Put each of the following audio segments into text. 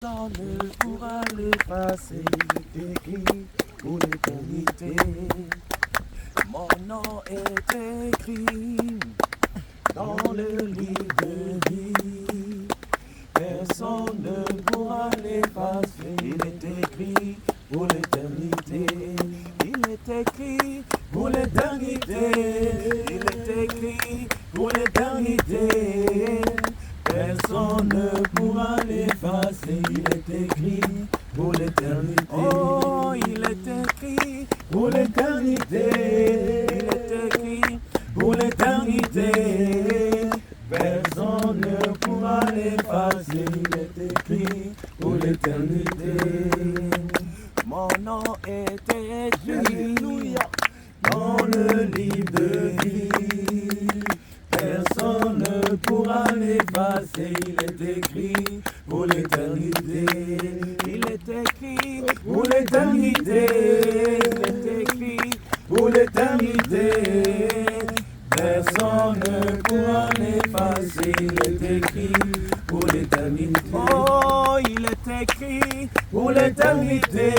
Personne ne pourra l'effacer, il est écrit pour l'éternité. Mon nom est écrit dans le livre de vie. Personne ne pourra l'effacer, il est écrit pour l'éternité. Il est écrit pour l'éternité. Il est écrit pour l'éternité. Personne ne pourra l'effacer, il est écrit pour l'éternité. Oh, il est écrit pour l'éternité. Il est écrit pour l'éternité. Personne ne pourra l'effacer, il est écrit pour l'éternité. Mon nom est écrit dans le livre de vie. Personne ne pourra l'effacer, il est écrit pour l'éternité. Il est écrit pour l'éternité. Il est écrit pour l'éternité. Personne ne pourra l'effacer, il est écrit pour l'éternité. Oh, il est écrit pour l'éternité.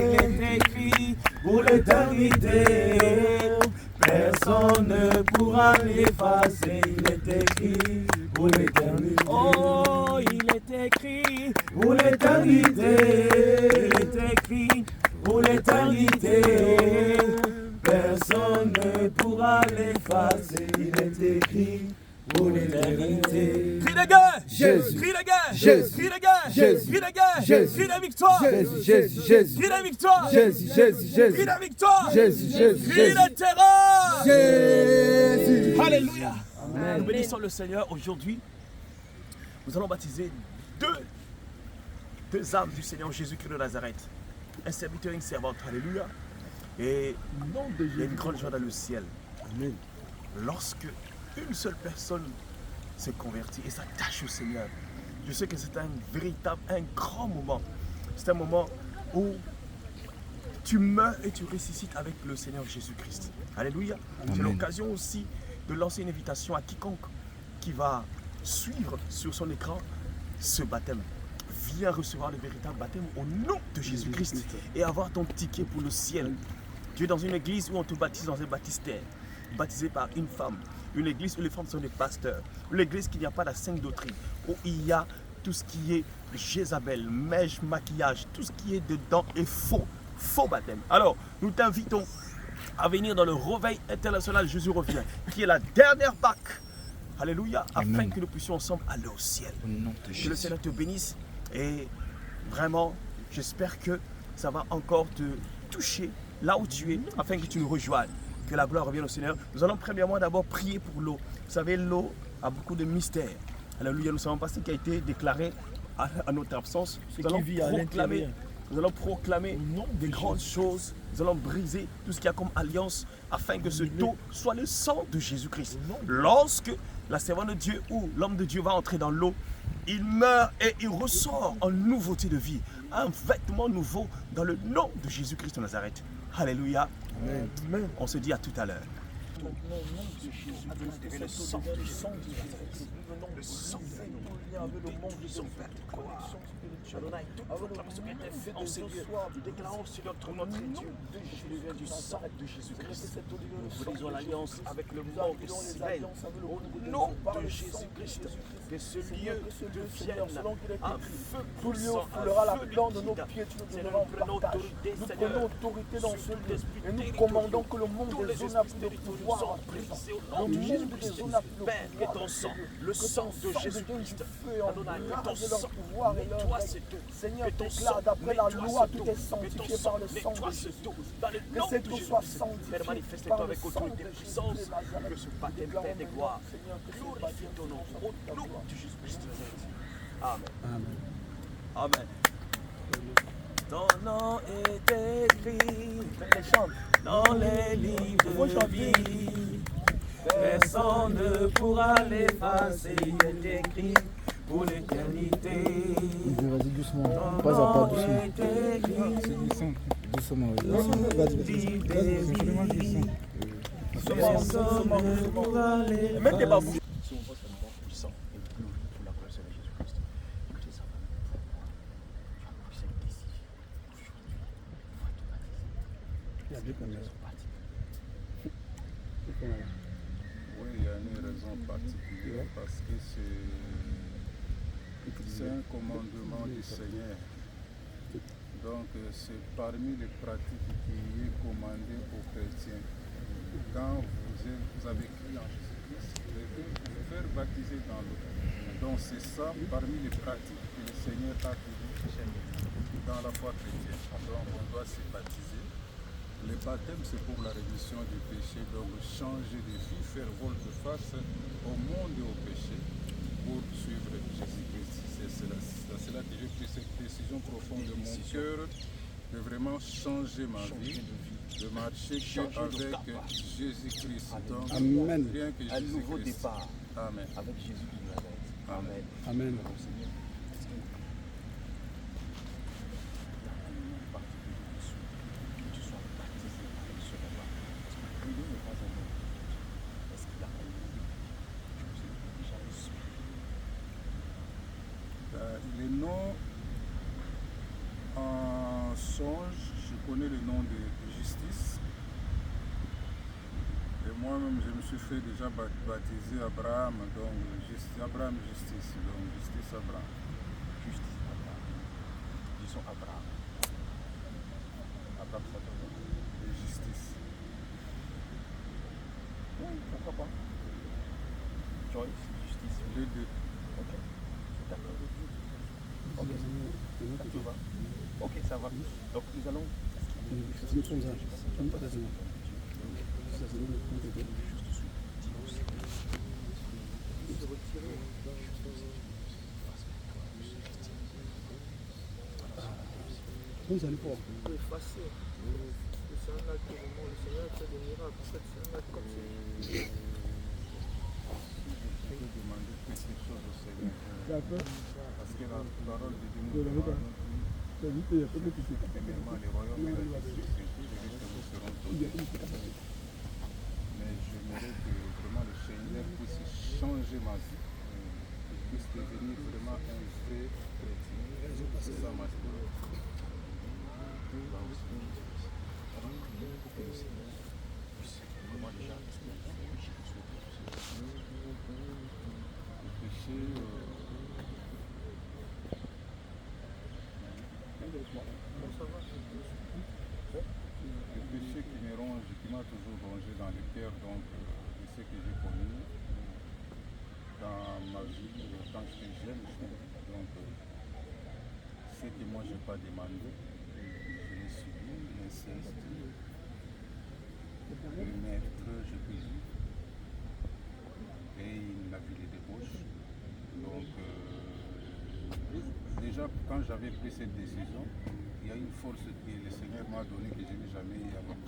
Il est écrit pour l'éternité. Personne ne pourra l'effacer, il est écrit pour l'éternité. Oh, il est écrit pour l'éternité. Il est écrit pour l'éternité. Personne ne pourra l'effacer, il est écrit pour l'éternité. Crie de guerre, Jésus. Crie de guerre, Jésus. Crie de guerre, Jésus. Crie de guerre, Jésus. Crie de victoire, Jésus, Jésus, Jésus. Crie de victoire, Jésus, Jésus, Jésus. Crie de victoire, Jésus, Jésus. Crie de terreur, Jésus. Alléluia. Amen. Nous bénissons le Seigneur aujourd'hui. Nous allons baptiser deux âmes du Seigneur Jésus-Christ de Nazareth. Un serviteur et une servante. Alléluia. Et il y a une grande joie dans le ciel. Amen. Lorsque une seule personne se convertit et s'attache au Seigneur, je sais que c'est un grand moment. C'est un moment où tu meurs et tu ressuscites avec le Seigneur Jésus-Christ. Alléluia. C'est l'occasion aussi de lancer une invitation à quiconque qui va suivre sur son écran ce baptême. Viens recevoir le véritable baptême au nom de Jésus-Christ et avoir ton ticket pour le ciel. Tu es dans une église où on te baptise dans un baptistère, baptisé par une femme. Une église où les femmes sont des pasteurs. Une église qui n'y a pas la sainte doctrine. Où il y a tout ce qui est Jézabel, mèche, maquillage, tout ce qui est dedans est faux. Faux baptême. Alors, nous t'invitons à venir dans le réveil international Jésus revient, qui est la dernière Pâque. Alléluia. Amen. Afin que nous puissions ensemble aller au ciel. Que le Seigneur te bénisse. Et vraiment, j'espère que ça va encore te toucher là où tu es, afin que tu nous rejoignes. Que la gloire revienne au Seigneur. Nous allons premièrement d'abord prier pour l'eau. Vous savez, l'eau a beaucoup de mystères. Alléluia, nous ne savons pas ce qui a été déclaré à notre absence. Nous allons proclamer des grandes choses. Nous allons briser tout ce qu'il y a comme alliance afin que ce eau soit le sang de Jésus-Christ. Lorsque la servante de Dieu ou l'homme de Dieu va entrer dans l'eau, il meurt et il ressort en nouveauté de vie. Un vêtement nouveau dans le nom de Jésus-Christ de Nazareth. Alléluia. Amen. On se dit à tout à l'heure. Le sang de Jésus. Le sang Adonai, toute proclamation qui a été faite en ces lieux, nous déclarons sur notre Dieu du sang de Jésus-Christ. Nous brisons l'alliance avec le monde Israël. Au nom de Jésus-Christ, que ce lieu devienne un feu tout lieu foulera la plante de nos pieds, tu nous donneras en partage. Nous prenons autorité dans ce lieu et nous commandons que le monde des zones n'a plus de pouvoir. Le monde des zones n'a plus de pouvoir. Le sang de Jésus-Christ, Adonai, que ton sang, nettoie cette eau. Seigneur, déclare d'après la loi, tout est sanctifié par le sang de Jésus. Que cette eau soit sanctifiée par le sang de Jésus. Que ce baptême Père de gloire glorifie ton nom au nom de Jésus-Christ. Amen. Amen. Ton nom est écrit dans les livres de vie. Personne ne pourra l'effacer. Il est écrit pour l'éternité. Vas-y doucement, pas à pas, doucement. C'est doucement. Doucement, vas-y. Personne ne pourra l'effacer. y a deux caméras. Oui, il y a une raison particulière parce que c'est un commandement du Seigneur. Donc c'est parmi les pratiques qui est commandé aux chrétiens. Quand vous avez cru en Jésus-Christ, vous devez vous faire baptiser dans l'eau. Donc c'est ça parmi les pratiques que le Seigneur a donné dans la foi chrétienne. Donc on doit se baptiser. Le baptême, c'est pour la rémission du péché, donc changer de vie, faire volte-face au monde et au péché pour suivre Jésus-Christ. C'est cela que j'ai pris cette décision profonde de mon cœur, de vraiment changer ma vie, de marcher avec Jésus-Christ. Donc, Amen. rien que Un nouveau Jésus-Christ. départ Amen. avec Jésus qui nous arrête. Amen. Amen. Les noms en songe, je connais le nom de Justice. Et moi-même, je me suis fait déjà baptiser Abraham, donc Abraham Justice, donc Justice Abraham. Justice Abraham. Disons Abraham. Abraham, ça donne. Et Justice. Oui, pourquoi pas. Joyce, Justice. Les deux. Ok. D'accord. Ok, ça te va. Ok, ça va. Donc nous allons. Vous allez voir. Effacer. C'est un acte vraiment, le Seigneur fait des miracles. En fait, c'est un acte comme ça. Je peux demander quelque chose au Seigneur. D'accord. Parce que la parole de Dieu nous demande premièrement les royaumes et la justice, que nous serons donnés. Mais j'aimerais que vraiment le Seigneur puisse changer ma vie, qu'il puisse devenir vraiment un vrai chrétien. C'est ça ma story. Le péché, le péché qui me ronge, qui m'a toujours rongé dans le cœur, donc de ce que j'ai connu dans ma vie quand j'étais jeune. Donc ce que moi je n'ai pas demandé, je l'ai subi, l'inceste, le maître, je peux dire, et la vie de débauche. Donc déjà quand j'avais pris cette décision, il y a une force que le Seigneur m'a donnée que je n'ai jamais eu avant.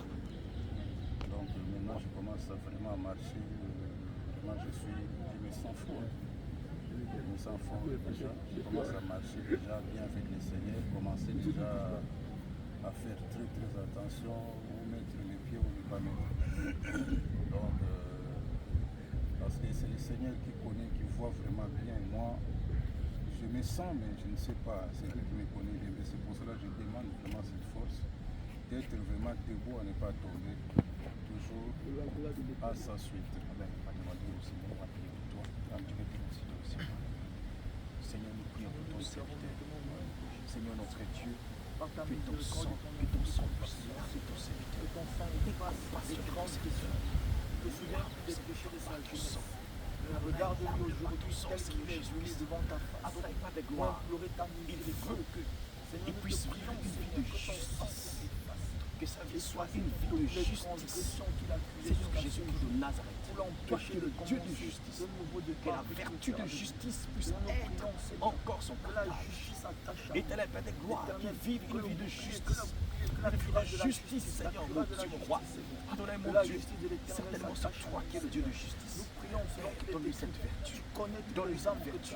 Donc maintenant je commence vraiment à marcher. Vraiment je me sens fort. Je me sens fort déjà. Je commence à marcher déjà bien avec le Seigneur. Commencer déjà à faire très attention, où mettre les pieds ou ne pas mettre. Donc parce que c'est le Seigneur qui connaît, qui voit vraiment bien. Moi, je me sens, mais je ne sais pas, c'est lui qui me connaît bien. C'est pour cela que je demande vraiment cette force d'être vraiment debout, à ne pas tomber, toujours à sa suite. Amen. On va demander au Seigneur, on va prier pour toi. On va prier aussi pour le Seigneur. Seigneur, nous prions pour ton serviteur. Seigneur, notre Dieu, que ton sang puisse sur ton serviteur. Que ton sang efface les grandes questions. Que souviens des péchés de sa jeunesse. Regarde-nous aujourd'hui tel qu'il est venu devant ta face. Pour implorer ta miséricorde. Il puisse vivre une vie de justice. Que sa vie soit une vie de justice. Seigneur Jésus de Nazareth, que le Dieu de justice, que la vertu de justice puisse être encore son partage. Éternel Père de gloire, qu'il vive une vie de justice. Une vie de justice, Seigneur, mon Dieu, mon roi. Adonai, mon Dieu, certainement c'est toi qui es le Dieu de justice. Donne-lui cette vertu. Donne-lui cette vertu.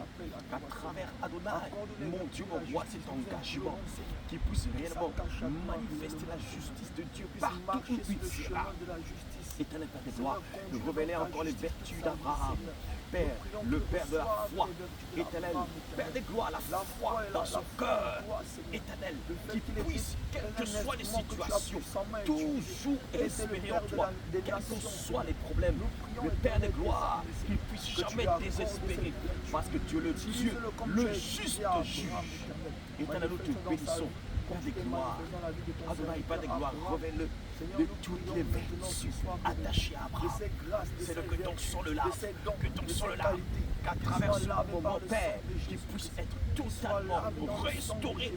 À travers Adonai, mon Dieu, mon roi, cet engagement qui puisse réellement manifester la justice de Dieu partout où il sera. Éternel Père de gloire, de révéler encore les vertus d'Abraham. Père, le Père de la foi, éternel, Père de gloire, la foi dans son cœur, éternel, qui puisse, quelles que soient les situations, toujours espérer en toi, quels que soient les problèmes, le Père de gloire, qu'il puisse jamais désespérer, parce que tu es le Dieu, le juste juge. Éternel, nous te bénissons. Père de gloire, Adonai, Père de gloire, révèle de toutes les vertus attachées à Abraham. C'est que ton sang le lave, que ton sang le lave, qu'à travers ce moment, Père, qu'il puisse être totalement restauré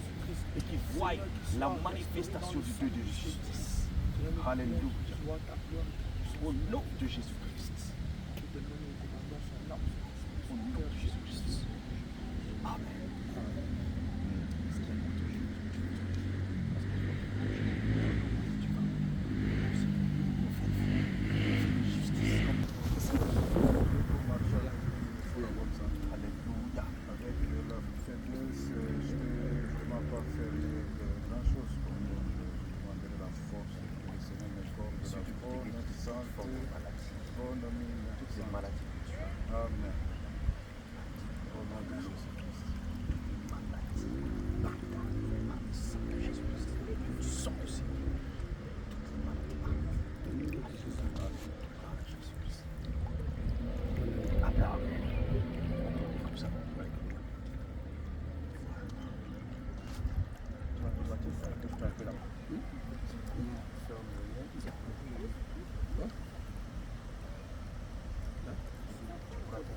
et qu'il voie la manifestation du Dieu de justice. Alléluia. Au nom de Jésus-Christ. Au nom de Jésus-Christ. Amen.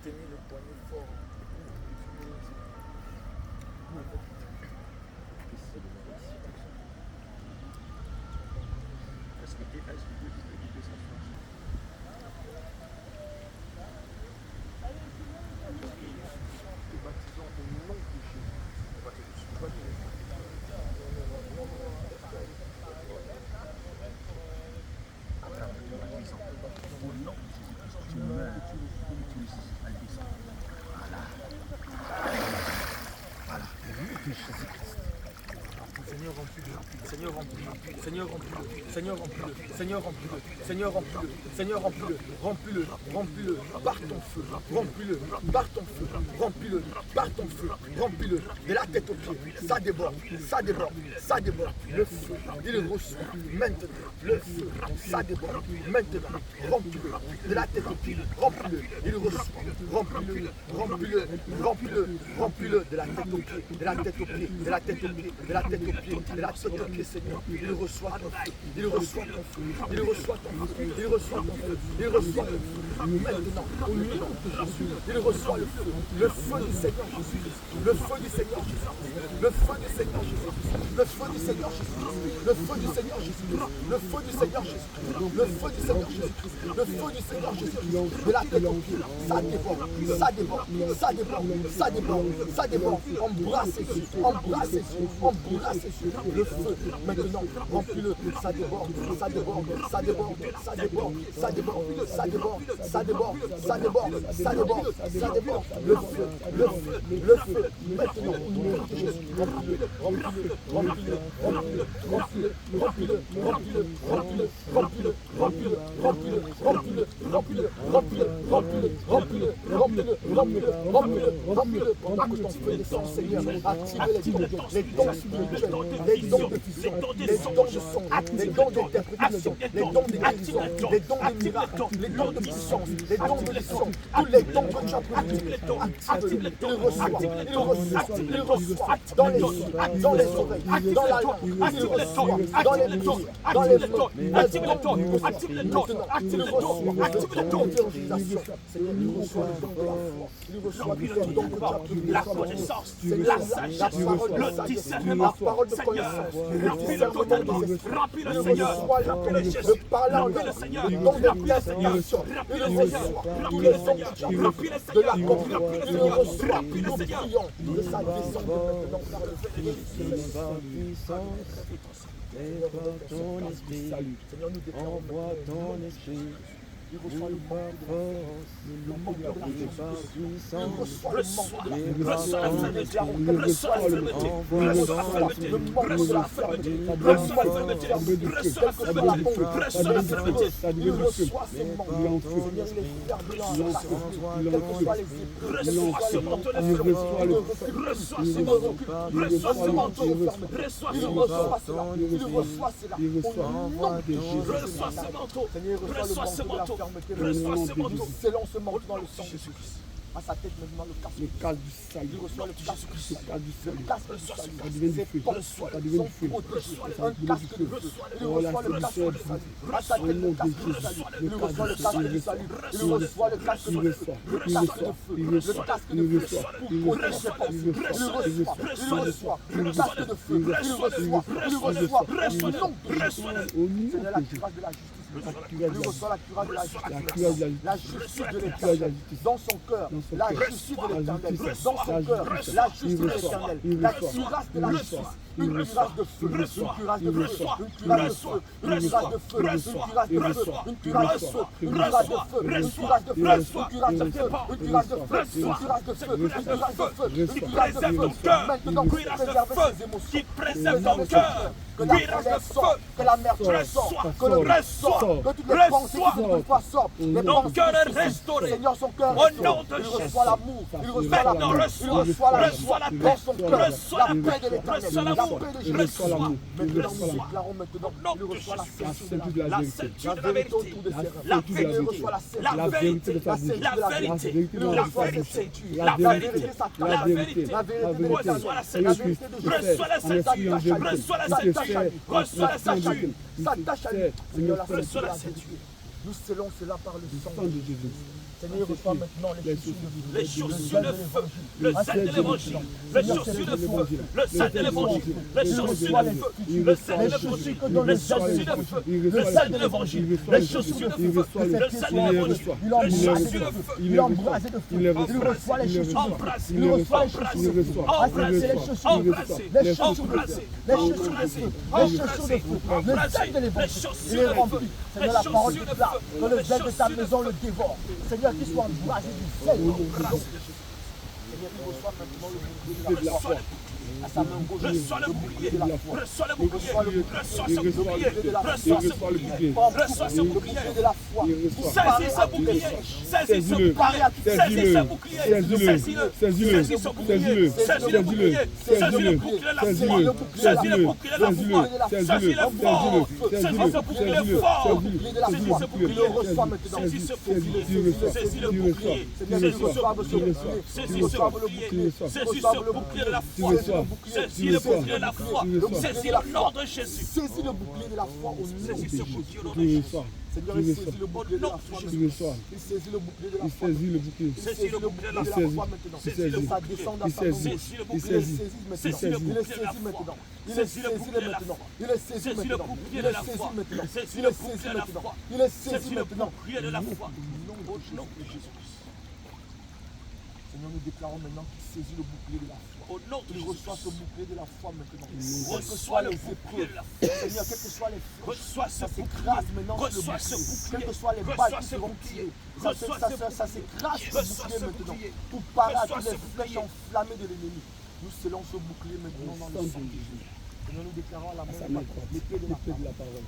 Tenez le poignet fort. Seigneur, remplis-le. Seigneur, remplis-le. Seigneur, remplis-le. Seigneur, remplis-le. Seigneur, remplis-le. Seigneur, remplis-le. Remplis-le. Remplis-le. Par ton feu. Remplis-le. Par ton feu. Remplis-le. Par ton feu. Remplis-le. De la tête aux pieds. Ça déborde. Ça déborde. Ça déborde. Le feu. Il reçoit. Maintenant. Le feu. Ça déborde. Maintenant. Remplis-le. De la tête aux pieds. Remplis-le. Il reçoit. Remplis-le. Remplis-le. Remplis-le. Remplis-le. De la tête aux pieds. De la tête aux pieds. De la tête aux pieds. De la tête aux pieds. De la tête aux pieds, Seigneur. Il reçoit ton feu. Il reçoit ton feu. Il reçoit ton feu. Il reçoit ton feu. Il reçoit le feu. Maintenant, au nom de Jésus, il reçoit le feu. Le feu du Seigneur Jésus. Le feu du Seigneur Jésus. Le feu du Seigneur Jésus. Le feu du Seigneur Jésus. Le feu du Seigneur Jésus. Le feu du Seigneur Jésus. Le feu du Seigneur Jésus. Le feu du Seigneur Jésus. De la tête aux pieds. Ça déborde. Ça déborde. Ça déborde. Ça déborde. Ça déborde. Embrassez Jésus. Embrassez Jésus. Embrassez Jésus. Le feu. Maintenant, remplis-le. Ça déborde. Ça déborde. Ça déborde. Ça déborde. Ça déborde. Ça déborde. Ça déborde. Ça déborde. Ça déborde. Ça déborde. Le feu. Le feu. Le feu. Maintenant, au nom de Jésus. Remplis-le. Remplis-le. Remplis-le. Remplis-le. Remplis-le. Remplis-le. Remplis-le. Remplis-le. Remplis-le. Remplis-le. Remplis-le. Remplis-le. Remplis-le. Remplis-le. Remplis-le. Remplis-le. Remplis-le. Remplis-le. Remplis-le. Pendant que ton feu descend, Seigneur, active les dons spirituels, les dons de vision, les dons de son, les dons d'interprétation, les dons de guérison, les dons de miracles, les dons de puissance, les dons de mission, tous les dons que tu as promis. Active-les. Il reçoit. Il reçoit. Il reçoit dans les yeux, dans les oreilles, dans la langue. Il reçoit dans les pieds, dans les mains. Active-les. Maintenant, il reçoit le don d'évangélisation. Seigneur, il reçoit le don de la foi. Il reçoit le don que tu as promis. La connaissance, la sagesse, le discernement, la parole de connaissance, le discernement des esprits. Il reçoit le parlant, le don de l'interprétation. Il reçoit tous les dons que tu as promis de la confiance. Il reçoit, nous prions de sa descente maintenant par le Seigneur, nous déclarons envoie ton esprit. Il reçoit le manque de la Reçois ce manteau. Selon ce manteau dans le sang de Jésus-Christ. À sa tête maintenant le casque du salut. Il reçoit le casque du salut. Le casque du salut. Ses portes sont protégées. Un casque de feu. Il reçoit le casque du salut. À sa tête le casque du salut. Il reçoit le casque du salut. Il reçoit le casque de feu. Le casque de feu. Le casque de feu. Pour protéger ses portes. Il reçoit le casque de feu. Il reçoit. C'est la cuirasse de la justice. Il reçoit la cuirasse de la justice. La justice de l'éternel. Dans son cœur, la justice de l'éternel. Dans son cœur, la justice de l'éternel. La cuirasse de la justice. Une cuirasse de feu. Une cuirasse de feu. Une cuirasse de feu. Une cuirasse de feu. Une cuirasse de feu. Une cuirasse de feu. Une cuirasse de feu. Une cuirasse de feu. Une cuirasse de feu. Une cuirasse de feu. Une cuirasse de feu. Une cuirasse de feu. Une cuirasse de feu. Maintenant, vous préservez ses émotions. Qui préserve ton cœur. Que la colère sorte, que la merde sorte, que le reste sorte, que toutes les pensées qui ne pas sortent. Les pensées restaurées. Seigneur, son cœur restauré. Il reçoit l'amour, il reçoit la paix, il reçoit la joie dans son cœur, la paix de l'éternel, la paix de Jésus. Maintenant, nous déclarons maintenant, il reçoit la ceinture de la vérité autour de ses reins. Il reçoit la vérité, la vérité, il reçoit cette ceinture, la vérité, la vérité, la vérité de l'éternel, la vérité de Jésus. Reçois la ceinture, reçois la ceinture. Reçois la ceinture. S'attache à lui. Seigneur, reçois la ceinture. Nous scellons cela par le sang de Jésus. Seigneur, reçois maintenant les chaussures de feu, le zèle de l'évangile, les chaussures de feu, le zèle de l'évangile, les chaussures de feu, le zèle de l'évangile, les chaussures de feu, le zèle de l'évangile, les chaussures de feu, le zèle de l'évangile, les chaussures de feu, il embrasé de feu, il reçoit les chaussures, il reçoit les chaussures, embrasser les chaussures, les chaussures de feu, les chaussures de feu, les chaussures de feu, le zèle de l'évangile, il est rempli. Seigneur, la parole déclare que le zèle de ta maison le dévore. Seigneur, qu'il soit embrasé du zèle. Seigneur, il reçoit maintenant le bouclier de la foi. À sa main gauche, reçois le bouclier de la foi. Reçois le bouclier, reçois ce bouclier, reçois ce bouclier, reçois ce bouclier de la foi. Saisis ce bouclier, saisis ce bouclier, saisis ce bouclier, saisis ce bouclier, saisis le bouclier, saisis le bouclier de la foi, saisis le bouclier de la foi, saisis le fort, saisis ce bouclier fort, saisis ce bouclier, saisis ce bouclier, saisis le bouclier, saisis ce bouclier, saisis ce bouclier de la foi. Saisis le bouclier de la foi. Saisis le nom de Jésus. Saisis le bouclier de la foi au nom de Jésus. Seigneur, il saisit le bouclier de la foi. Il saisit le bouclier de la foi. Il saisit le bouclier de la foi maintenant. Ça descend dans sa main. Il saisit maintenant. Il le saisit maintenant. Il le saisit maintenant. Il le saisit maintenant. Il le saisit maintenant. Il le saisit maintenant. Il le saisit maintenant. Il le saisit maintenant. Il le saisit maintenant. Il le saisit maintenant. Il le saisit maintenant. Il le saisit maintenant. Il le saisit maintenant. Il le saisit maintenant. Il le saisit maintenant. Il le saisit maintenant. Il le saisit maintenant. Il le saisit maintenant. Il le saisit maintenant. Seigneur, nous déclarons maintenant qu'il saisit le bouclier de la foi. Il reçoit ce bouclier de la foi maintenant. Quelles que soient les épreuves, Seigneur, quelles que soient les flèches, ça s'écrase maintenant sur le bouclier. Quelles que soient les balles qui seront tirées, ça s'écrase sur le bouclier maintenant. Pour parer à toutes les flèches enflammées de l'ennemi. Nous scellons ce bouclier maintenant dans le sang de Jésus. Seigneur, nous déclarons à la main l'épée de la parole.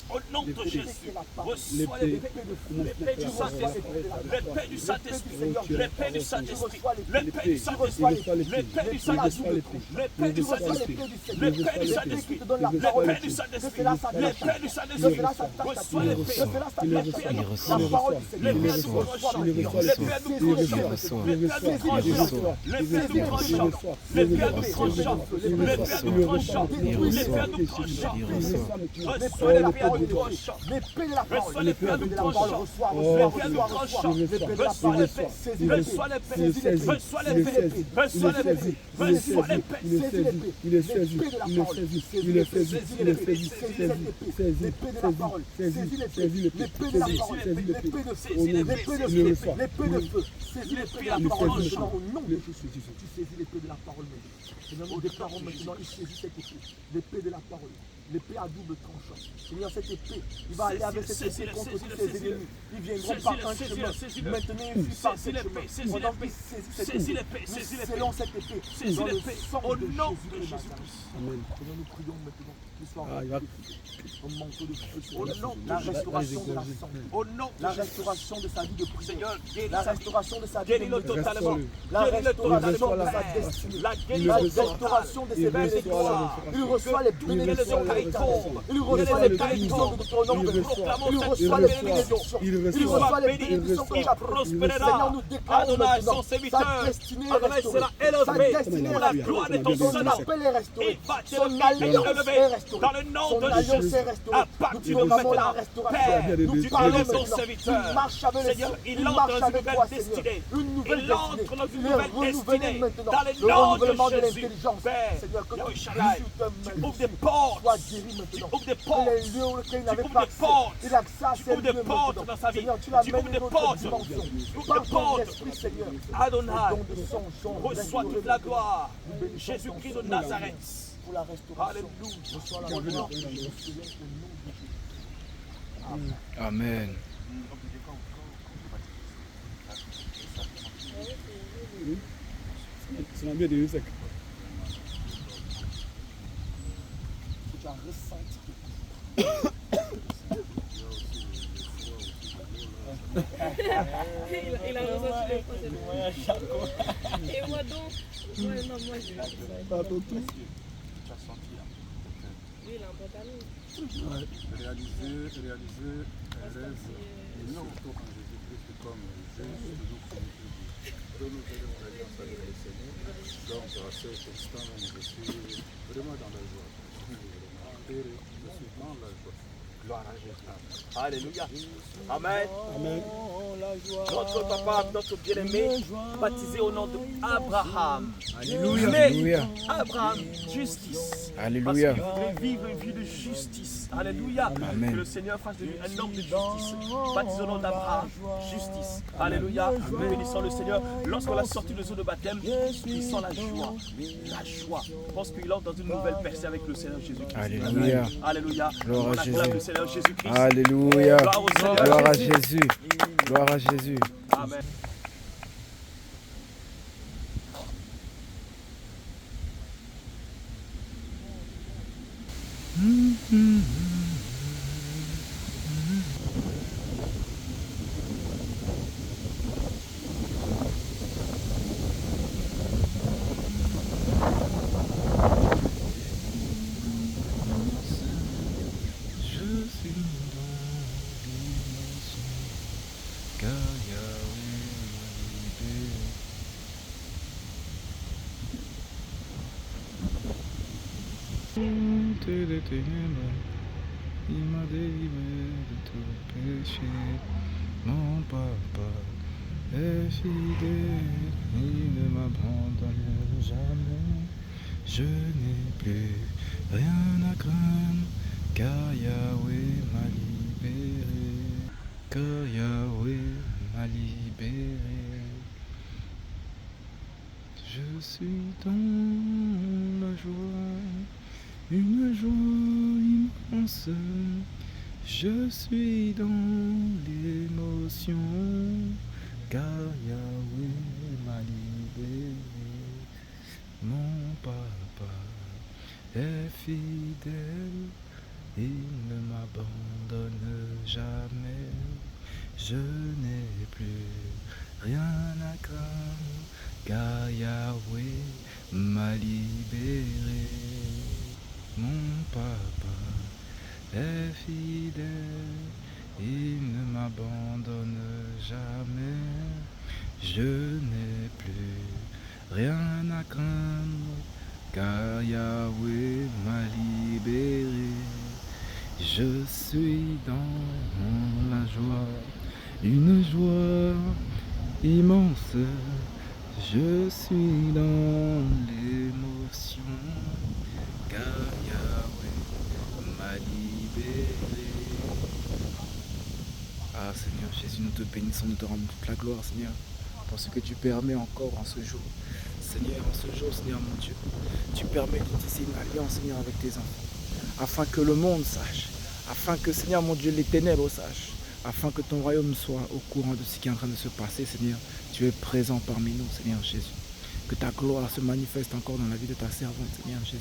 Au nom de Jésus, reçois l'épée du Saint-Esprit, l'épée du Saint-Esprit, l'épée du Saint-Esprit, l'épée du Saint-Esprit, l'épée du Saint-Esprit, l'épée du Saint-Esprit, l'épée du Saint-Esprit, l'épée du Saint-Esprit, l'épée du Saint-Esprit, reçois l'épée, la parole du Seigneur, l'épée du tranchant, l'épée du tranchant, l'épée du tranchant, l'épée du tranchant, l'épée du tranchant, l'épée du tranchant, reçois l'épée du tranchant, l'épée de la parole, l'épée de la parole, reçois le tranchant, reçois l'épée, reçois l'épée, reçois l'épée, reçois l'épée, reçois l'épée, il est saisi, l'épée de la parole, il est saisi, l'épée de la parole, saisis l'épée, l'épée de la parole, l'épée de feu, l'épée de feu, saisis l'épée de la parole, au nom de Jésus, tu saisis l'épée de la parole. Nous déclarons maintenant, il saisit cette épée, l'épée de la parole. l'épée à double tranchant. Seigneur, cette épée, il va aller avec cette épée contre tous ses ennemis. Ils viendront par un chemin. Maintenant, il fuit par ce chemin. Pendant qu'il saisit cette épée, nous scellons cette épée dans le sang de Jésus-Christ. Amen. Seigneur, nous prions maintenant qu'il soit un manteau de feu sur la restauration de la santé, la restauration de sa vie de prière, la restauration de sa vie de totalement. la restauration de sa destinée, la restauration de ses bénédictions. Il reçoit les bénédictions il reçoit les bénédictions de ton nom, il reçoit les bénédictions, il reçoit les bénédictions qui prospérera. Seigneur, nous déclarons maintenant sa destinée est restaurée, sa destinée est restaurée, son appel est restauré, son alliance est restaurée, son alliance est restaurée. Nous proclamons la restauration, nous parlons maintenant, il marche avec les cieux, il marche avec toi, Seigneur, une nouvelle destinée, il est renouvelé maintenant, le renouvellement de l'intelligence. Seigneur, que tu ouvres des portes, sois guéri maintenant. Tu ouvres des portes. Les lieux où il n'avait pas accès, il a accès à ces lieux maintenant. Seigneur, tu l'amènes dans notre dimension. Par ton esprit, Seigneur. Adonai, reçois toute la gloire. Jésus-Christ de Nazareth. Pour la restauration. Reçois la gloire. Amen. C'est la mienne de sec. Tu as ressenti. Il a ressenti le procès. Et moi donc, moi je Pas tout. lui, il a un pantalon. Réaliser un rêve, et surtout en Jésus-Christ comme Jésus nous renouveler mon alliance avec le Seigneur. Donc à cet instant, je suis vraiment dans la joie. Je suis dans la joie. Gloire à Jésus. Alléluia. Amen. Amen. Notre papa, notre bien-aimé, baptisé au nom d'Abraham. Alléluia. Mais Alléluia. Abraham, justice. Alléluia. Parce qu'il voulait vivre une vie de justice. Alléluia. Amen. Que le Seigneur fasse de lui un homme de justice. Baptisé au nom d'Abraham. Justice. Alléluia. Nous bénissons le Seigneur. Lorsqu'on l'a sorti de l'eau de baptême, il sent la joie. La joie. Je pense qu'il entre dans une nouvelle percée avec le Seigneur Jésus-Christ. Alléluia. Alléluia. Gloire à On acclame Jésus. le Seigneur Jésus-Christ. Alléluia. Gloire au Seigneur Gloire à Jésus. Jésus. Gloire à Jésus. Amen. Des ténèbres, il m'a délivré de tout péché. Mon papa est fidèle, il ne m'abandonne jamais. Je n'ai plus rien à craindre, car Yahweh m'a libéré. Car Yahweh m'a libéré. Je suis dans la joie. Une joie immense, je suis dans l'émotion, car Yahweh m'a libéré. Mon papa est fidèle, il ne m'abandonne jamais. Je n'ai plus rien à craindre, car Yahweh m'a libéré. Mon papa est fidèle, il ne m'abandonne jamais. Je n'ai plus rien à craindre, car Yahweh m'a libéré. Je suis dans la joie, une joie immense. Je suis dans l'émotion, car Yahweh m'a libéré. Ah Seigneur Jésus, nous te bénissons, nous te rendons toute la gloire Seigneur, pour ce que tu permets encore en ce jour. Seigneur, en ce jour Seigneur mon Dieu, tu permets de tisser une alliance Seigneur avec tes enfants. afin que le monde sache, afin que, Seigneur mon Dieu, les ténèbres sachent, afin que ton royaume soit au courant de ce qui est en train de se passer, Seigneur. Tu es présent parmi nous, Seigneur Jésus. Que ta gloire se manifeste encore dans la vie de ta servante, Seigneur Jésus.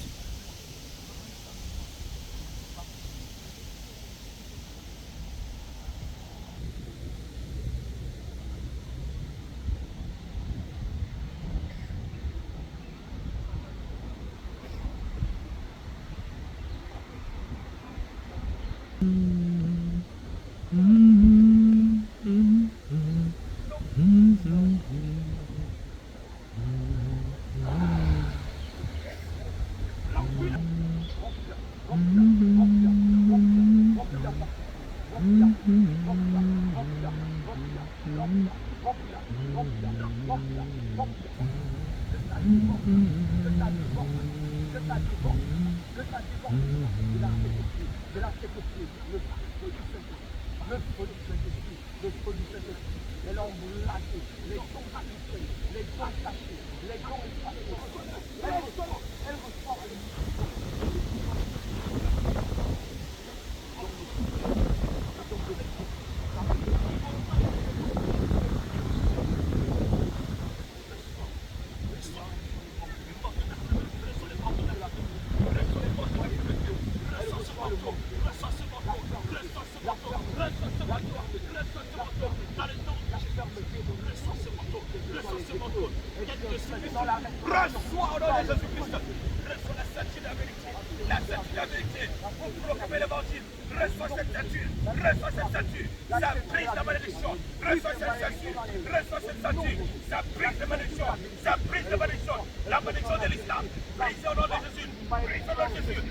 Reçois au nom de Jésus-Christ. Reçois la ceinture de la vérité. La ceinture de la vérité. Pour proclamer l'évangile. Reçois cette ceinture. Reçois cette ceinture. Ça brise la malédiction. Reçois cette ceinture. Reçois cette ceinture. Ça brise la malédiction. Ça brise la malédiction. La malédiction de l'islam. Brise au nom de Jésus. Brise au nom de Jésus.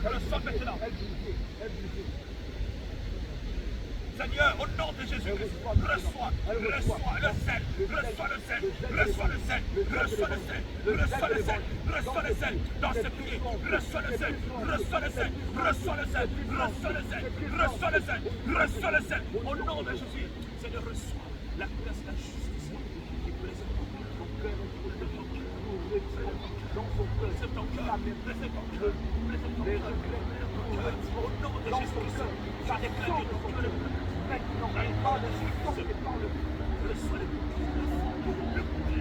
Je le sens maintenant. Seigneur, au nom de Jésus, reçois le sel, reçois le sel, reçois le sel, reçois le sel, reçois le sel, reçois le sel dans ce pied, reçois le sel, reçois le sel, reçois le sel, reçois le sel, reçois le sel, reçois le sel, au nom de Jésus, Seigneur, reçois la grâce et la justice qui présente ton cœur, présente ton cœur, présente ton cœur, présente ton cœur, au nom de Jésus, je déclare que ton cœur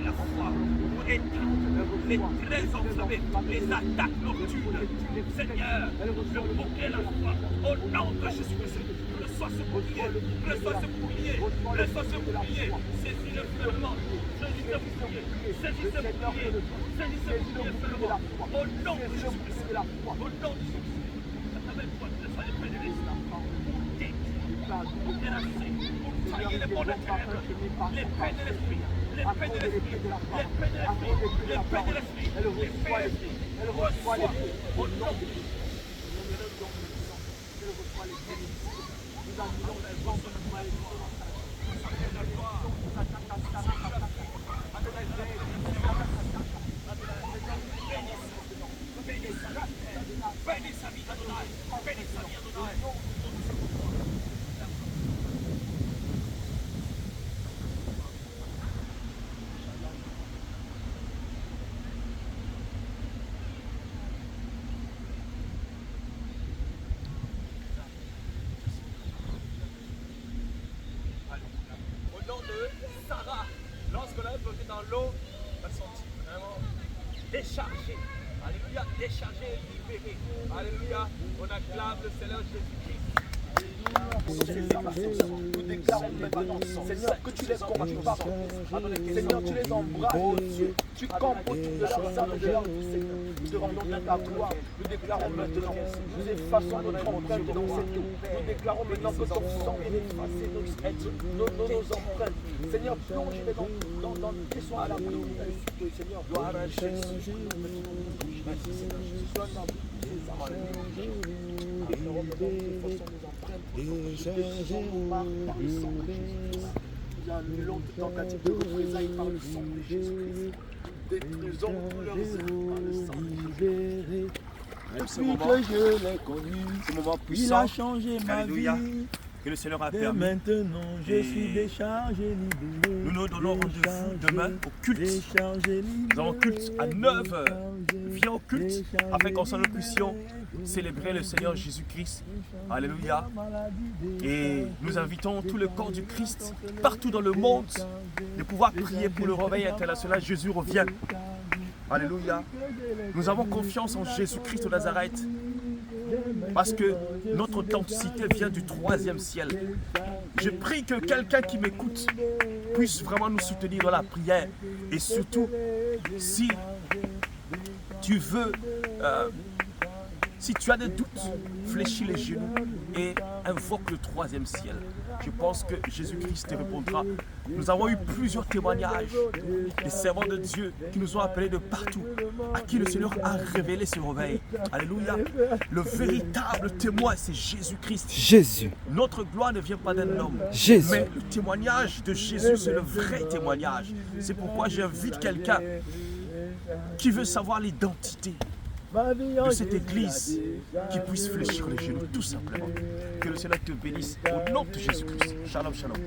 la foi pour éteindre les traits enflammés, les attaques nocturnes. Seigneur, je proclame la foi au nom de Jésus-Christ. Reçois ce bouclier, reçois ce bouclier, reçois ce bouclier. Saisis le ferment, saisis ce bouclier, saisis ce bouclier, saisis ce bouclier ferment. Au nom de Jésus-Christ, au nom de Jésus-Christ. Ça t'amène quoi? Ne soyez pas de l'islam. Pour terrasser, pour tailler les bonnes ténèbres, les paix de l'esprit, les paix de l'esprit, les paix de l'esprit, les paix de l'esprit, les paix de l'esprit. Reçois au nom de Jésus. Bénis sa vie, Adonai. Bénis sa vie, Adonai. Dans l'eau, on va sentir vraiment déchargé. Alléluia, déchargé et libéré. Alléluia, on acclame le Seigneur Jésus-Christ. Nous déclarons maintenant, Seigneur, que tu les conduis par Seigneur, tu les embrasses, Dieu. Tu campes au-dessus de leur sang, de leur vie, Seigneur. Nous te rendons ta gloire. Nous déclarons maintenant, nous effaçons notre empreinte dans cette eau. Nous déclarons maintenant que ton sang vient effacer nos empreintes. Seigneur, plonge-les dans tes soins à la pluie. Seigneur, gloire à Jésus. Merci, Seigneur. Donne la vie. Nous annulons toute tentative de représailles par le sang de Jésus-Christ. Détruisons tous leurs œuvres par le sang de Jésus-Christ. Depuis que je l'ai connu, ce moment puissant, il a changé ma Alléluia, vie. que le Seigneur a Et permis. maintenant, je Et suis déchargé, libéré. Nous nous donnons rendez-vous demain au culte. Déchargé, libéré. Nous avons culte à 9h. viens au culte afin qu'ensemble nous puissions célébrer le Seigneur Jésus-Christ. Alléluia. Et nous invitons tout le corps du Christ partout dans le monde de pouvoir prier pour le réveil international. Jésus revient. Alléluia. Nous avons confiance en Jésus-Christ de Nazareth parce que notre authenticité vient du 3e ciel. Je prie que quelqu'un qui m'écoute puisse vraiment nous soutenir dans la prière. Et surtout, si tu veux, si tu as des doutes, fléchis les genoux et invoque le 3e ciel. Je pense que Jésus-Christ te répondra. Nous avons eu plusieurs témoignages des servants de Dieu qui nous ont appelés de partout, à qui le Seigneur a révélé ce réveil. Alléluia. Le véritable témoin, c'est Jésus-Christ. Jésus. Notre gloire ne vient pas d'un homme. Jésus. Mais le témoignage de Jésus, c'est le vrai témoignage. C'est pourquoi j'invite quelqu'un qui veut savoir l'identité de cette église qui puisse fléchir les genoux tout simplement. Que le Seigneur te bénisse au nom de Jésus-Christ. Shalom, shalom.